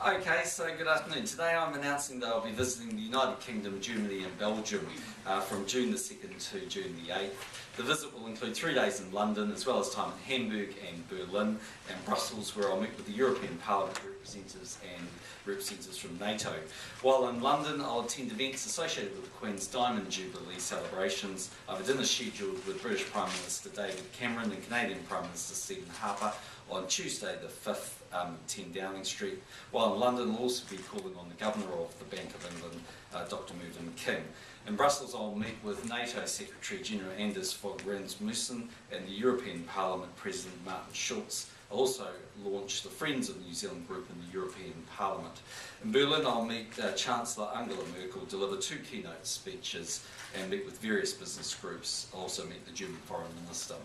Okay, so good afternoon. Today I'm announcing that I'll be visiting the United Kingdom, Germany and Belgium from June the 2nd to June the 8th. The visit will include 3 days in London, as well as time in Hamburg and Berlin and Brussels, where I'll meet with the European Parliament representatives and representatives from NATO. While in London, I'll attend events associated with the Queen's Diamond Jubilee celebrations. I have a dinner scheduled with British Prime Minister David Cameron and Canadian Prime Minister Stephen Harper on Tuesday the 5th, 10 Downing Street. While in London, I'll also be calling on the Governor of the Bank of England, Dr Mervyn King. In Brussels, I'll meet with NATO Secretary General Anders Fogh Rasmussen and the European Parliament President Martin Schulz. I'll also launch the Friends of New Zealand group in the European Parliament. In Berlin, I'll meet Chancellor Angela Merkel, deliver 2 keynote speeches and meet with various business groups. I'll also meet the German Foreign Minister.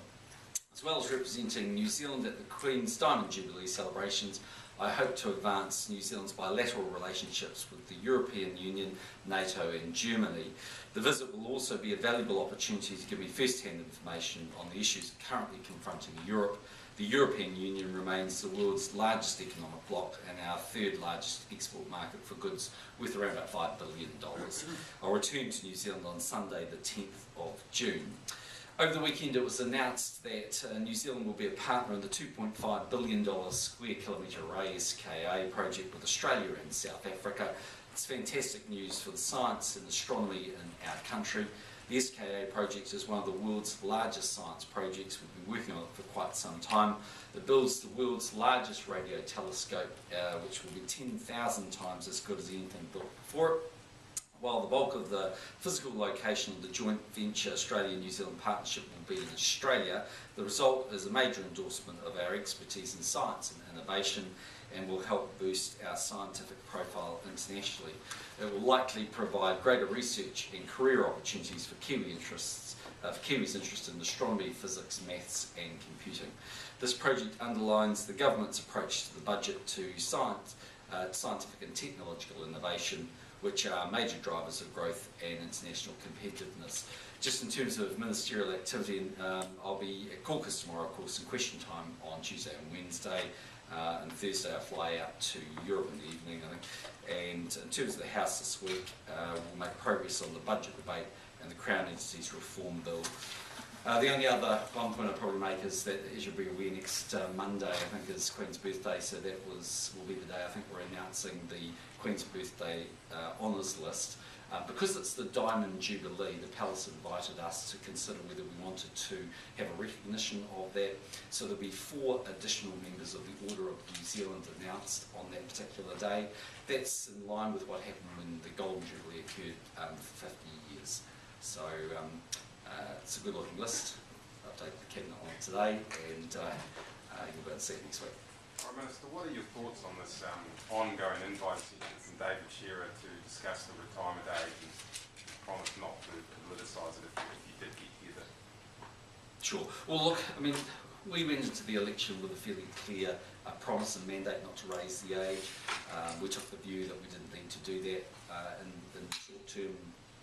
As well as representing New Zealand at the Queen's Diamond Jubilee celebrations, I hope to advance New Zealand's bilateral relationships with the European Union, NATO and Germany. The visit will also be a valuable opportunity to give me first-hand information on the issues currently confronting Europe. The European Union remains the world's largest economic bloc and our 3rd largest export market for goods, worth around about $5 billion. I'll return to New Zealand on Sunday the 10th of June. Over the weekend it was announced that New Zealand will be a partner in the $2.5 billion square kilometre array SKA project with Australia and South Africa. It's fantastic news for the science and astronomy in our country. The SKA project is one of the world's largest science projects. We've been working on it for quite some time. It builds the world's largest radio telescope, which will be 10,000 times as good as anything built before it. While the bulk of the physical location of the joint venture Australia-New Zealand partnership will be in Australia, the result is a major endorsement of our expertise in science and innovation and will help boost our scientific profile internationally. It will likely provide greater research and career opportunities for Kiwis interested in astronomy, physics, maths and computing. This project underlines the government's approach to the budget to science, scientific and technological innovation, which are major drivers of growth and international competitiveness. Just in terms of ministerial activity, I'll be at caucus tomorrow, of course, in question time on Tuesday and Wednesday, and Thursday I fly out to Europe in the evening, I think. And in terms of the House this week, we'll make progress on the budget debate and the Crown Entities Reform Bill. The only other one point I'll probably make is that, as you'll be aware, next Monday, I think, is Queen's birthday, so that will be the day I think we're announcing the Queen's birthday honours list. Because it's the Diamond Jubilee, the Palace invited us to consider whether we wanted to have a recognition of that. So there'll be 4 additional members of the Order of New Zealand announced on that particular day. That's in line with what happened when the Golden Jubilee occurred for 50 years. So it's a good looking list. I'll update the Cabinet on it today and you'll be able to see it next week. Prime Minister, what are your thoughts on this ongoing invite session from David Shearer to discuss the retirement age and promise not to politicise it if you did get here? Sure. Well, look, I mean, we went into the election with a fairly clear promise and mandate not to raise the age. We took the view that we didn't need to do that in the short term.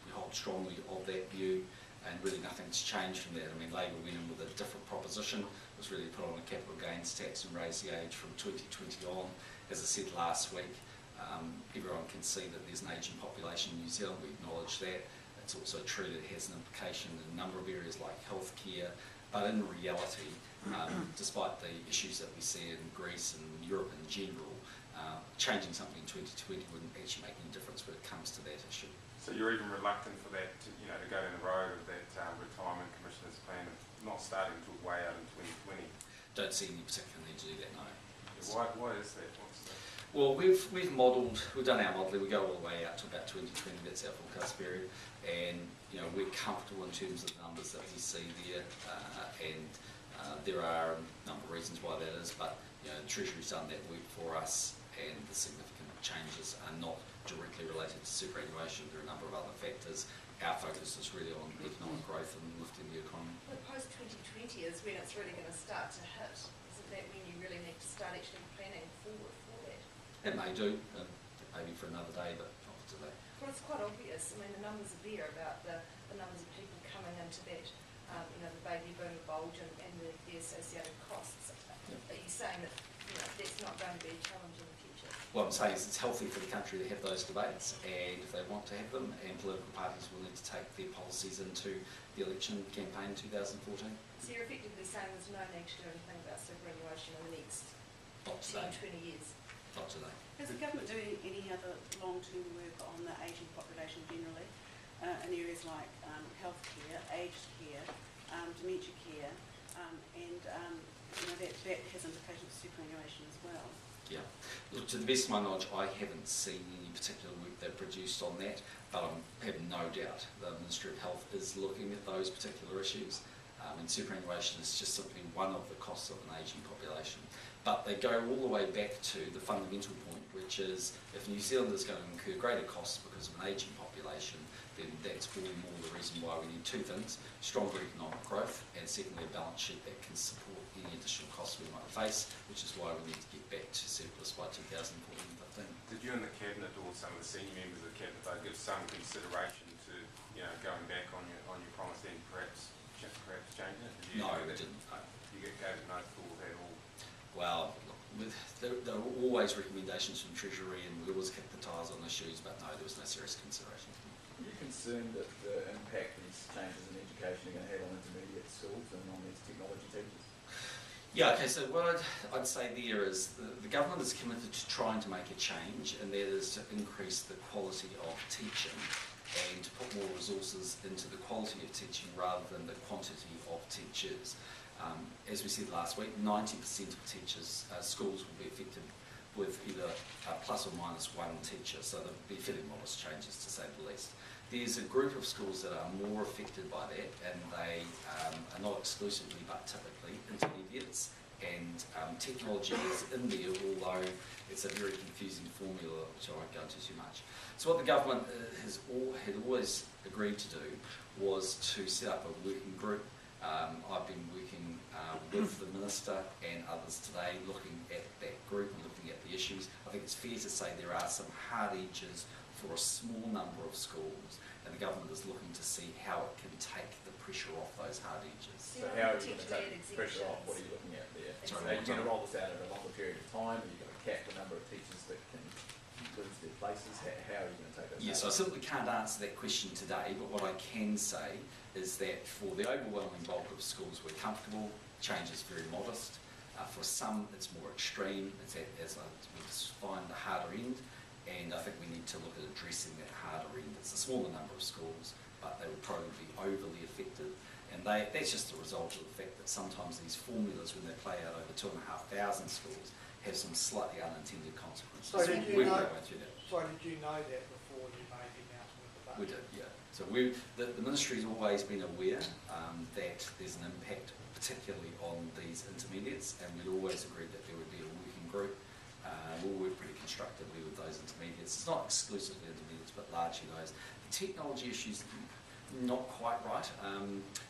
We hold strongly of that view. And really nothing's changed from that. I mean, Labor went in with a different proposition. It was really put on a capital gains tax and raise the age from 2020 on. As I said last week, everyone can see that there's an ageing population in New Zealand. We acknowledge that. It's also true that it has an implication in a number of areas like healthcare. But in reality, despite the issues that we see in Greece and Europe in general, changing something in 2020 wouldn't actually make any difference when it comes to that issue. So you're even reluctant for that to go down the road of that retirement commissioner's plan of not starting until way out in 2020? Don't see any particular need to do that, no. Why is that? What's that? Well, we've done our modelling. We go all the way out to about 2020. That's our forecast period, and we're comfortable in terms of the numbers that we see there. There are a number of reasons why that is, but the Treasury's done that work for us, and the significant changes are not directly related to superannuation. There are a number of other factors. Our focus is really on economic growth and lifting the economy. But post-2020 is when it's really going to start to hit. Isn't that when you really need to start actually planning forward for that? It may do, maybe for another day, but not for today. Well, it's quite obvious. I mean, the numbers are there about the numbers of people coming into that, the baby boom bulge and the associated costs. Yep. Are you saying that that's not going to be a challenge in the future? what I'm saying is it's healthy for the country to have those debates, and if they want to have them, and political parties will need to take their policies into the election campaign 2014. So you're effectively saying there's no need to do anything about superannuation in the next Not 10, today. 20 years? Not today. Is the government doing any other long-term work on the ageing population generally, in areas like healthcare, aged care, dementia care, and that has implications for superannuation as well? Yeah. Look, to the best of my knowledge, I haven't seen any particular work they've produced on that, but I have no doubt the Ministry of Health is looking at those particular issues. And superannuation is just simply one of the costs of an ageing population. But they go all the way back to the fundamental point, which is if New Zealand is going to incur greater costs because of an ageing population, then that's all the more the reason why we need two things: stronger economic growth, and secondly a balance sheet that can support any additional costs we might face, which is why we need to get back to surplus by 2014-15. Did you and the Cabinet or some of the senior members of the Cabinet though give some consideration to going back on your promise and perhaps changing it? No, we didn't. No. You gave it no thought at all? Well, look, there were always recommendations from Treasury, and we always kicked the tires on issues, but no, there was no serious consideration. Are you concerned that the impact these changes in education are going to have on intermediate schools and on these technology teachers? Yeah, okay, so what I'd say there is the government is committed to trying to make a change, and that is to increase the quality of teaching and to put more resources into the quality of teaching rather than the quantity of teachers. As we said last week, 90% of teachers, schools will be affected with either plus or minus one teacher, so there'll be fairly modest changes to say the least. There's a group of schools that are more affected by that, and they are not exclusively but typically intermediates, and technology is in there, although it's a very confusing formula which I won't go into too much. So what the government had always agreed to do was to set up a working group. I've been working with the Minister and others today looking at that group and looking at the issues. I think it's fair to say there are some hard edges for a small number of schools, and the government is looking to see how it can take the pressure off those hard edges. So how are you going to take the pressure off? What are you looking at there? Sorry, Are you going to roll this out over a longer period of time? Are you going to cap the number of teachers that can lose their places? How are you going to take those? Yes, I simply can't answer that question today, but what I can say is that for the overwhelming bulk of schools we're comfortable, change is very modest. For some it's more extreme, it's at, as I would define, the harder end, and I think we need to look at addressing that harder end. It's a smaller number of schools, but they would probably be overly affected, and that's just a result of the fact that sometimes these formulas, when they play out over 2,500 schools, have some slightly unintended consequences. So did you we know? went through that. So did you know that before you made the announcement of the budget? We did, yeah. So the ministry's always been aware that there's an impact, particularly on these intermediates, and we'd always agreed that there would be a working group. We'll work pretty constructively with those intermediates. It's not exclusively intermediates, but largely those. The technology issues, not quite right.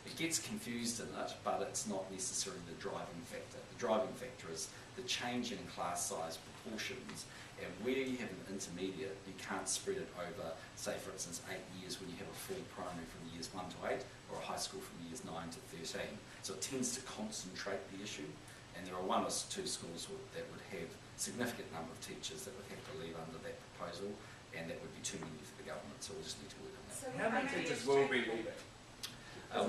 It gets confused in it, but it's not necessarily the driving factor. The driving factor is the change in class size proportions, and where you have an intermediate, you can't spread it over, say for instance, 8 years when you have a full primary from years 1 to 8, or a high school from years 9 to 13. So it tends to concentrate the issue, and there are 1 or 2 schools that would have significant number of teachers that would have to leave under that proposal, and that would be too many for the government, so we'll just need to work on that. So How many teachers will be leaving?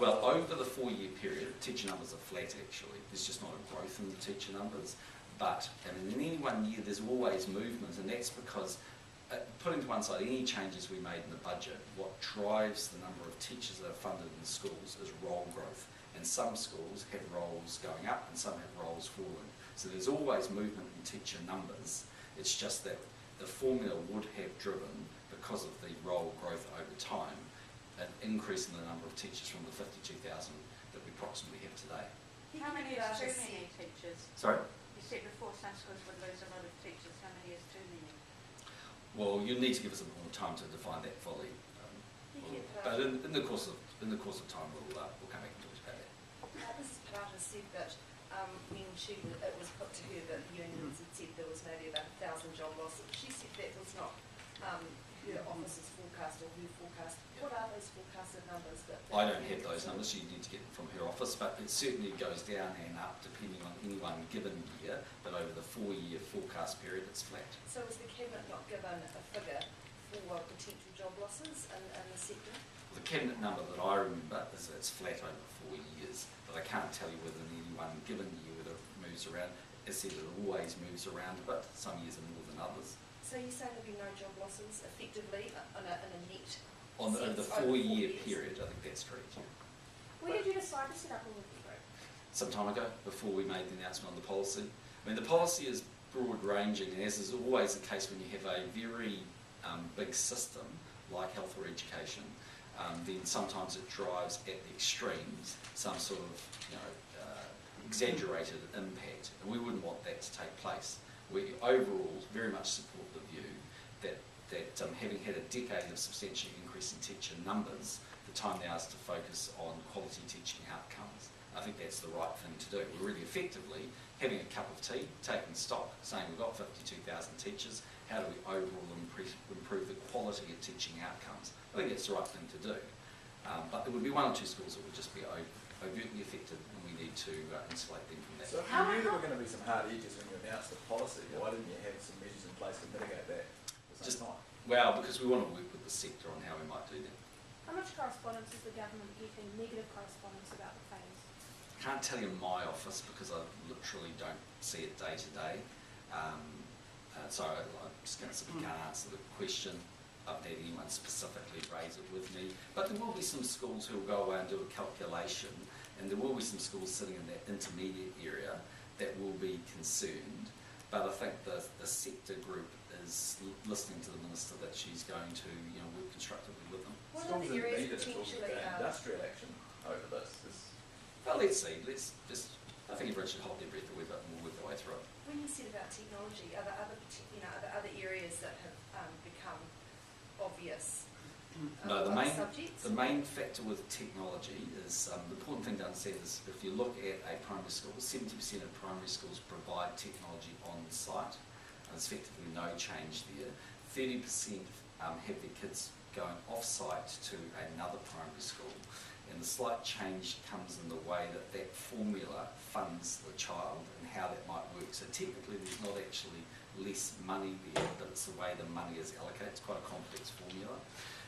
Well, over the 4-year period, teacher numbers are flat actually. There's just not a growth in the teacher numbers. But in any one year, there's always movement, and that's because, putting to one side any changes we made in the budget, what drives the number of teachers that are funded in schools is role growth. And some schools have roles going up and some have roles falling. So there's always movement in teacher numbers. It's just that the formula would have driven, because of the role growth over time, an increase in the number of teachers from the 52,000 that we approximately have today. How many is too many teachers? Sorry? You said before some schools would lose a lot of teachers. How many is too many? Well, you need to give us a bit more time to define that fully. But in the course of time, we'll come back and talk about that. Mrs. Parker said that when it was put to her that the unions had said there was maybe about 1,000 job losses, she said that was not her office's forecast or her forecast. What are those forecasted numbers that I don't have those numbers, so you need to get them from her office, but it certainly goes down and up depending on any one given year, but over the 4-year forecast period it's flat. So is the Cabinet not given a figure for potential job losses in the sector? The Cabinet number that I remember is it's flat over 4 years, but I can't tell you whether in any one given year whether it moves around. As I said, it always moves around a bit, some years are more than others. So you say there'll be no job losses effectively in a net Over the sense over 4 4-year years? period, I think that's correct. Yeah. When did you decide to set up a working group? Some time ago, before we made the announcement on the policy. I mean, the policy is broad-ranging, and as is always the case when you have a very big system like health or education, then sometimes it drives at the extremes some sort of, exaggerated impact, and we wouldn't want that to take place. We overall very much support the view that having had a decade of substantial increase in teacher numbers, the time now is to focus on quality teaching outcomes. I think that's the right thing to do. We're really effectively having a cup of tea, taking stock, saying we've got 52,000 teachers, how do we overall improve the quality of teaching outcomes? I think that's the right thing to do. But there would be 1 or 2 schools that would just be overtly affected, and we need to insulate them from that. So if you knew there were going to be some hard edges when you announced the policy, why didn't you have some measures in place to mitigate that for Just- some time? Well, because we want to work with the sector on how we might do that. How much correspondence is the government getting, negative correspondence about the phase? I can't tell you in my office because I literally don't see it day to day. So I'm just going to simply can't answer the question. I've had anyone specifically raise it with me. But there will be some schools who will go away and do a calculation, and there will be some schools sitting in that intermediate area that will be concerned. But I think the sector group is listening to the Minister that she's going to work constructively with them. What Schools are the in areas need are talking potentially about industrial action over this. Well, let's see. I think everyone should hold their breath a wee bit and we'll work our way through it. When you said about technology, are there other areas that have become obvious? No, the other main subjects? the main factor with technology is the important thing to understand is if you look at a primary school, 70% of primary schools provide technology on site. There's effectively no change there. 30% have their kids going off-site to another primary school, and the slight change comes in the way that formula funds the child and how that might work. So technically there's not actually less money there, but it's the way the money is allocated. It's quite a complex formula.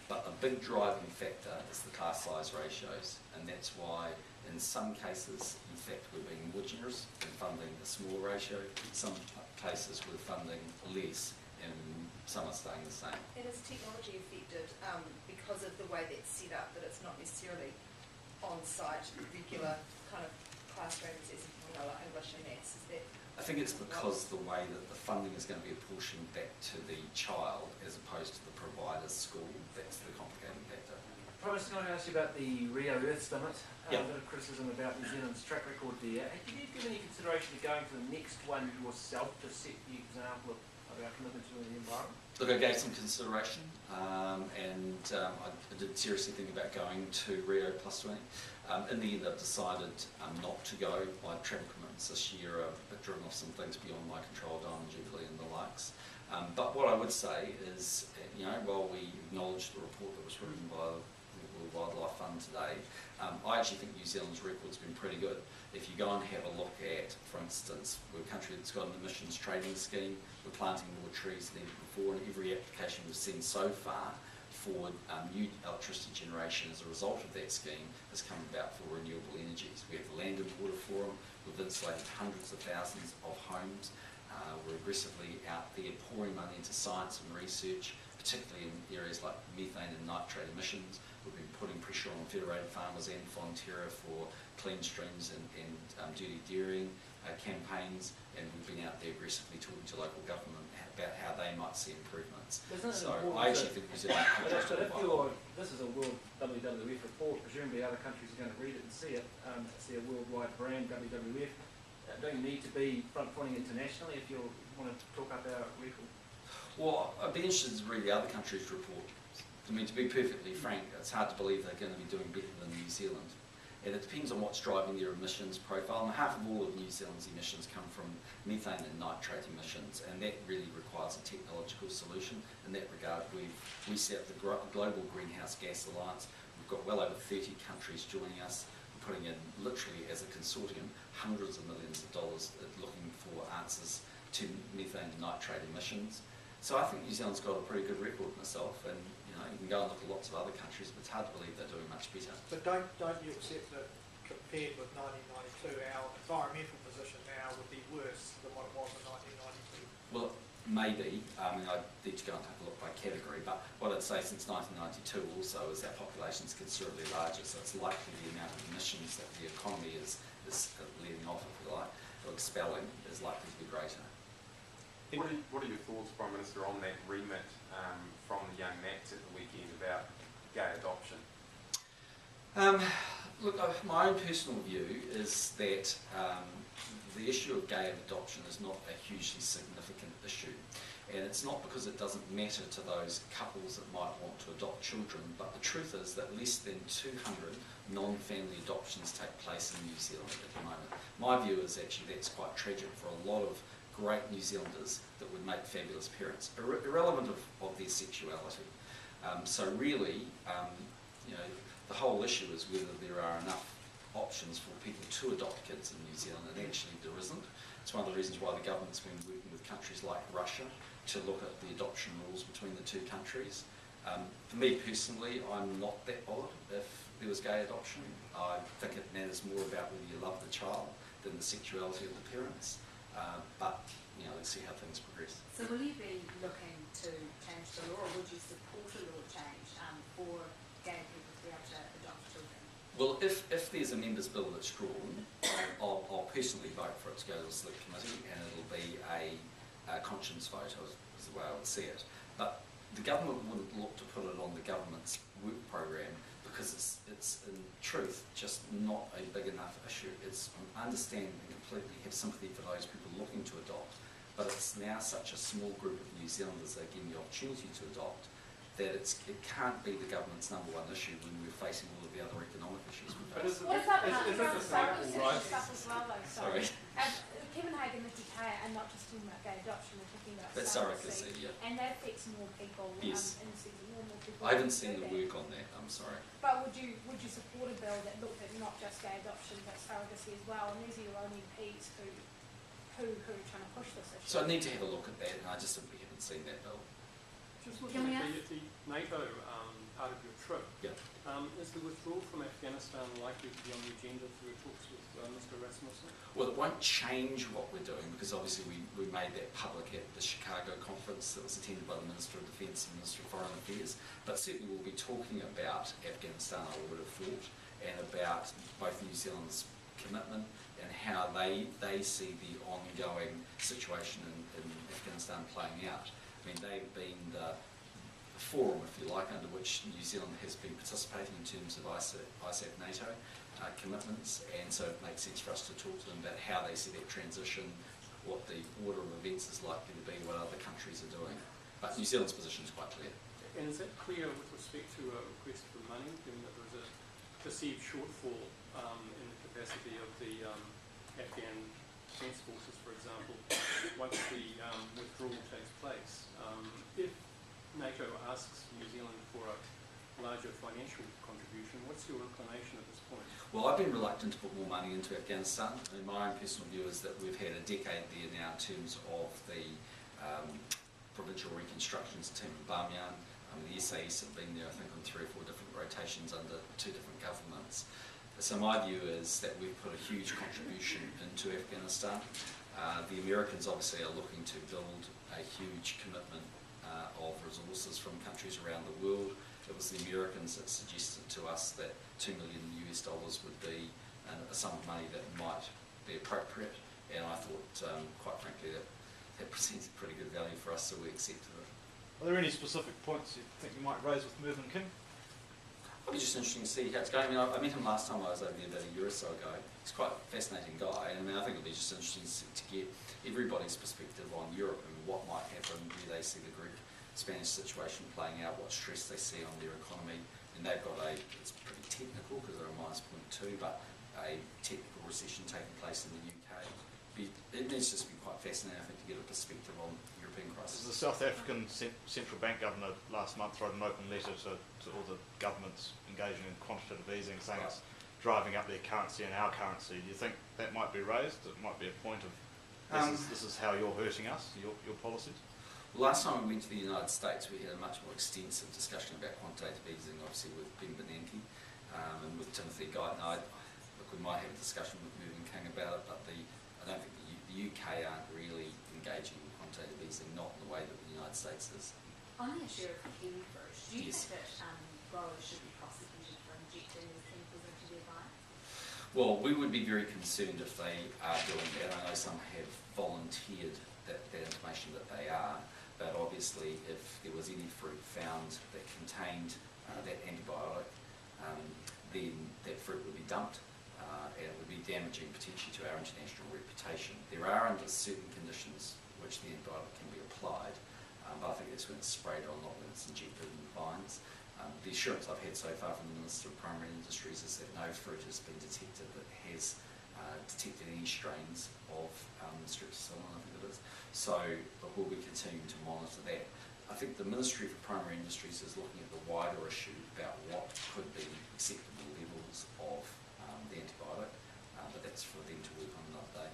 But the big driving factor is the class size ratios, and that's why in some cases, in fact, we're being more generous in funding the small ratio. In some cases, we're funding less, and some are staying the same. And is technology affected because of the way that's set up, that it's not necessarily on-site, regular kind of classrooms as like English and Maths? Is that? I think it's because the way that the funding is going to be apportioned back to the child as opposed to the provider's school. That's the complicating factor. Prime Minister, can I ask you about the Rio Earth Summit? Yeah. A bit of criticism about New Zealand's track record there. Have you given any consideration to going to the next one yourself to set the example of our commitment to the environment? Look, I gave some consideration, and I did seriously think about going to Rio Plus 20. In the end, I've decided not to go. My travel commitments this year are a bit driven off some things beyond my control, Diamond Jubilee and the likes. But what I would say is, while we acknowledge the report that was written by the World Wildlife Fund today, I actually think New Zealand's record's been pretty good. If you go and have a look at, for instance, we're a country that's got an emissions trading scheme, we're planting more trees than ever before, and every application we've seen so far for new electricity generation as a result of that scheme has come about for renewable energies. We have the Land and Water Forum, we've insulated hundreds of thousands of homes. We're aggressively out there pouring money into science and research, particularly in areas like methane and nitrate emissions. We've been putting pressure on Federated Farmers and Fonterra for clean streams and dirty dairying campaigns, and we've been out there aggressively talking to local government about how they might see improvements. So I actually think New Zealand this is a World WWF report, presumably other countries are going to read it and see it. It's their worldwide brand, WWF. Don't you need to be front-footing internationally if you want to talk up our record? Well, I'd be interested to read the other countries' report. I mean, to be perfectly frank, it's hard to believe they're going to be doing better than New Zealand. And it depends on what's driving their emissions profile. And half of all of New Zealand's emissions come from methane and nitrate emissions, and that really requires a technological solution. In that regard, we set up the Global Greenhouse Gas Alliance. we've got well over 30 countries joining us, putting in literally as a consortium hundreds of millions of dollars looking for answers to methane and nitrate emissions. So I think New Zealand's got a pretty good record myself, and you can go and look at lots of other countries, but it's hard to believe they're doing much better. But don't you accept that compared with 1992, our environmental position now would be worse than what it was in 1992? Well, maybe. I mean, I need to go and take a look by category, but what I'd say since 1992 also is our population's considerably larger, so it's likely the amount of emissions that the economy is letting off, if you like, or expelling, is likely to be greater. What are your thoughts, Prime Minister, on that remit from the Young Nats at the weekend about gay adoption? Look, my own personal view is that the issue of gay adoption is not a hugely significant issue. And it's not because it doesn't matter to those couples that might want to adopt children, but the truth is that less than 200 non-family adoptions take place in New Zealand at the moment. My view is actually that's quite tragic for a lot of great New Zealanders that would make fabulous parents, irrelevant of their sexuality. So really, the whole issue is whether there are enough options for people to adopt kids in New Zealand, and actually there isn't. It's one of the reasons why the government's been working with countries like Russia to look at the adoption rules between the two countries. For me personally, I'm not that bothered if there was gay adoption. I think it matters more about whether you love the child than the sexuality of the parents. But let's see how things progress. So will you be looking to change the law, or would you support a law change for gay people to be able to adopt children? Well, if there's a members' bill that's drawn, I'll personally vote for it to go to the select committee, and it'll be a conscience vote, is the way I would see it. But the government wouldn't look to put it on the government's work program because it's in truth just not a big enough issue. I understand and completely have sympathy for those people looking to adopt, but it's now such a small group of New Zealanders that are getting the opportunity to adopt that it can't be the government's number one issue when we're facing all of the other economic issues we face. What about is it a sample, right? stuff as well, though? Sorry. Sorry. Kevin Hagen and Nikki Kay are not just talking about gay adoption, they're talking about That's surrogacy, yeah. and that affects more people. Yes. In the sense that more people. I haven't seen do the that. work on that, I'm sorry. But would you support a bill that looked at not just gay adoption but surrogacy as well? And these are your own MPs who are trying to push this issue. So I need to have a look at that, and I just simply haven't seen that bill. Just Can looking we at the NATO part of your trip, Yeah. is the withdrawal from Afghanistan likely to be on the agenda for your talks with Mr. Rasmussen? Well, it won't change what we're doing because obviously we made that public at the Chicago conference that was attended by the Minister of Defence and Minister of Foreign Affairs. But certainly we'll be talking about Afghanistan, I would have thought, and about both New Zealand's commitment and how they see the ongoing situation in Afghanistan playing out. I mean, they've been the forum, if you like, under which New Zealand has been participating in terms of ISAF NATO commitments, and so it makes sense for us to talk to them about how they see that transition, what the order of events is likely to be, what other countries are doing. But New Zealand's position is quite clear. And is that clear with respect to a request for money, given that there was a perceived shortfall in the capacity of the Afghan Defence Forces, for example, once the withdrawal takes place? If NATO asks New Zealand for a larger financial contribution, what's your inclination at this point? Well, I've been reluctant to put more money into Afghanistan. I mean, my own personal view is that we've had a decade there now in terms of the provincial reconstructions team in Bamyan. The SAS have been there, I think, on 3 or 4 different rotations under 2 different governments. So my view is that we've put a huge contribution into Afghanistan. The Americans obviously are looking to build a huge commitment of resources from countries around the world. It was the Americans that suggested to us that $2 million would be a sum of money that might be appropriate, and I thought, quite frankly, that presented pretty good value for us, so we accepted it. Are there any specific points you think you might raise with Mervyn King? It'll be just interesting to see how it's going. I mean, I met him last time I was over there about a year or so ago. He's quite a fascinating guy, and I think it'll be just interesting to get everybody's perspective on Europe and what might happen, where they see the Greek-Spanish situation playing out, what stress they see on their economy. And they've got it's pretty technical because they're a -0.2, but a technical recession taking place in the UK. it needs to just be quite fascinating, I think, to get a perspective on European crisis. The South African central bank governor last month wrote an open letter to all the governments engaging in quantitative easing, saying it's driving up their currency and our currency. Do you think that might be raised? It might be a point of this is how you're hurting us, your policies? Well, last time we went to the United States, we had a much more extensive discussion about quantitative easing, obviously with Ben Bernanke and with Timothy Guyton. Look, we might have a discussion with Mervyn King about it, but I don't think the UK aren't really engaging in quantitative easing, not in the way that the United States is. On the issue of kiwi fruit, do you Yes. think that growers should be prosecuted for injecting these chemicals into their diet? Well, we would be very concerned if they are doing that. I know some have volunteered that information that they are, but obviously if there was any fruit found that contained that antibiotic, then that fruit would be dumped and it would be damaging potentially to our international reputation. There are under certain conditions which the antibiotic can be applied, but I think that's when it's sprayed on, not when it's injected in the vines. The assurance I've had so far from the Minister of Primary Industries is that no fruit has been detected that has detected any strains of Streptococcus, I think it is. So we'll be continuing to monitor that. I think the Ministry for Primary Industries is looking at the wider issue about what could be acceptable levels of the antibiotic, but that's for them to work on another day.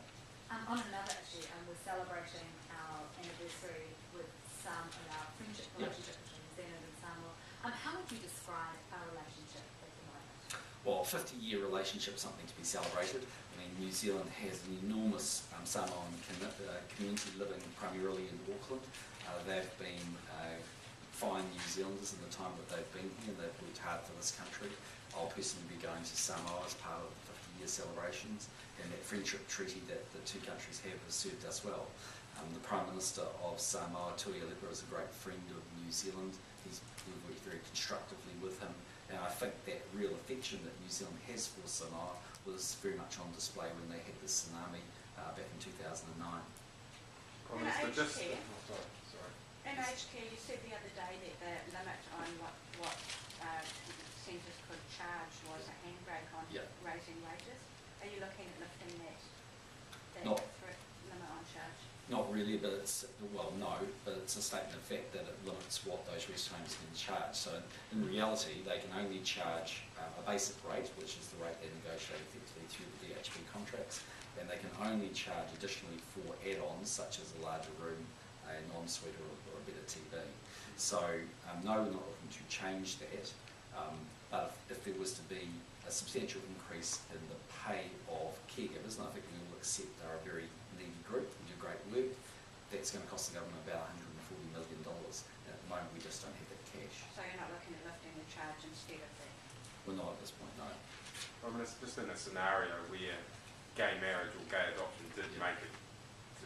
On another issue, we're celebrating our anniversary with some of our friendship relationship between New Zealand and Samoa. How would you describe our relationship at the moment? Well, 50-year relationship, something to be celebrated. I mean, New Zealand has an enormous Samoan community living primarily in Auckland. They've been fine New Zealanders in the time that they've been here. They've worked hard for this country. I'll personally be going to Samoa as part of the 50-year celebrations, and that friendship treaty that the two countries have has served us well. The Prime Minister of Samoa, Tui Alepa, is a great friend of New Zealand. We've worked very constructively with him, and I think that real affection that New Zealand has for Samoa was very much on display when they had the tsunami back in 2009. And aged care. Sorry. In aged care, you said the other day that the limit on what centres could charge was a handbrake on raising wages. Are you looking at lifting that limit on charge? Not really, but it's, well, no, but it's a statement of fact that it limits what those rest homes can charge. So in reality, they can only charge a basic rate, which is the rate they negotiate effectively through the DHB contracts, and they can only charge additionally for add-ons such as a larger room, a non-suite or a better TV. So no, we're not looking to change that, but if there was to be a substantial increase in the pay of caregivers, and I think we all accept they're a very needy group and do great work, that's going to cost the government about $140 million. And at the moment we just don't have that cash. So you're not looking at lifting the charge instead of that? We're not at this point, no. I mean, it's just in a scenario where gay marriage or gay adoption did make it to,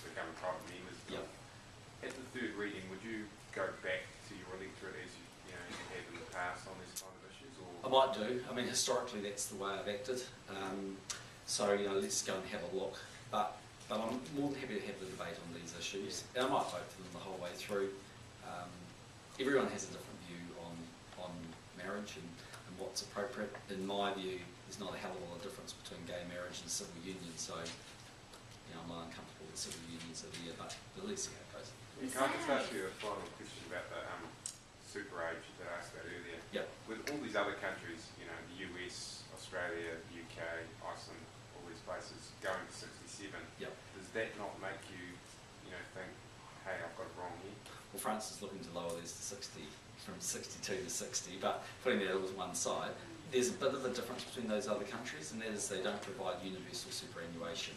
become a private member's bill. At the third reading, would you go back to your electorate as you have in the past on these kind of issues? Or? I might do. I mean, historically that's the way I've acted. So, let's go and have a look. But I'm more than happy to have the debate on these issues. And I might vote for them the whole way through. Everyone has a different view on marriage and what's appropriate. In my view, there's not a hell of a lot of difference between gay marriage and civil union. So, I'm not uncomfortable with civil unions are there, but let's see how it goes. Can I just ask you a final question about the super age that I asked about earlier? Yep. With all these other countries, the US, Australia, UK, Iceland, all these places going to 67, does that not make you, think, hey, I've got it wrong here? Well, France is looking to lower these to 60, from 62 to 60, but putting that with one side, there's a bit of a difference between those other countries, and that is they don't provide universal superannuation.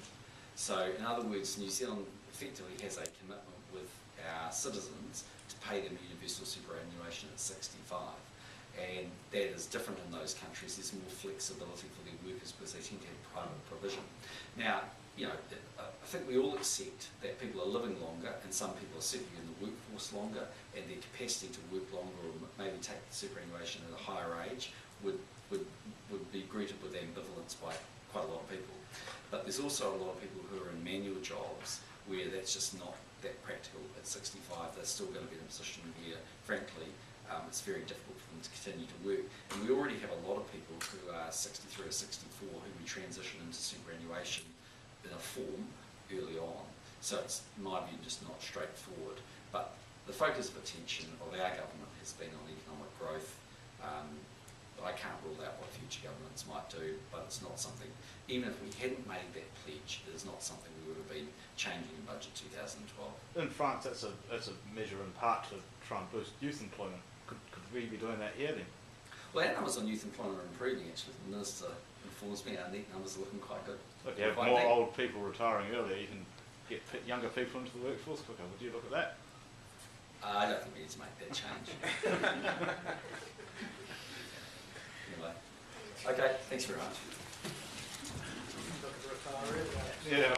So, in other words, New Zealand effectively has a commitment with our citizens to pay them universal superannuation at 65. And that is different in those countries. There's more flexibility for their workers because they tend to have private provision. Now, I think we all accept that people are living longer, and some people are certainly in the workforce longer, and their capacity to work longer or maybe take the superannuation at a higher age would be greeted with ambivalence by quite a lot of people. But there's also a lot of people who are in manual jobs where that's just not that practical. At 65, they're still going to be in a position where, frankly, it's very difficult for them to continue to work. And we already have a lot of people who are 63 or 64 who we transition into superannuation in a form early on. So it's, in my view, just not straightforward. But the focus of attention of our government has been on economic growth. I can't rule out what future governments might do, but it's not something, even if we hadn't made that pledge, it is not something we would have been changing in budget 2012. In France, that's a measure in part to try and boost youth employment. Could we be doing that here then? Well, our numbers on youth employment are improving actually. The Minister informs me our net numbers are looking quite good. If you have more old people retiring earlier, you can get younger people into the workforce quicker. Would you look at that? I don't think we need to make that change. Anyway, okay, thanks very much. Looking to retire early. Yeah.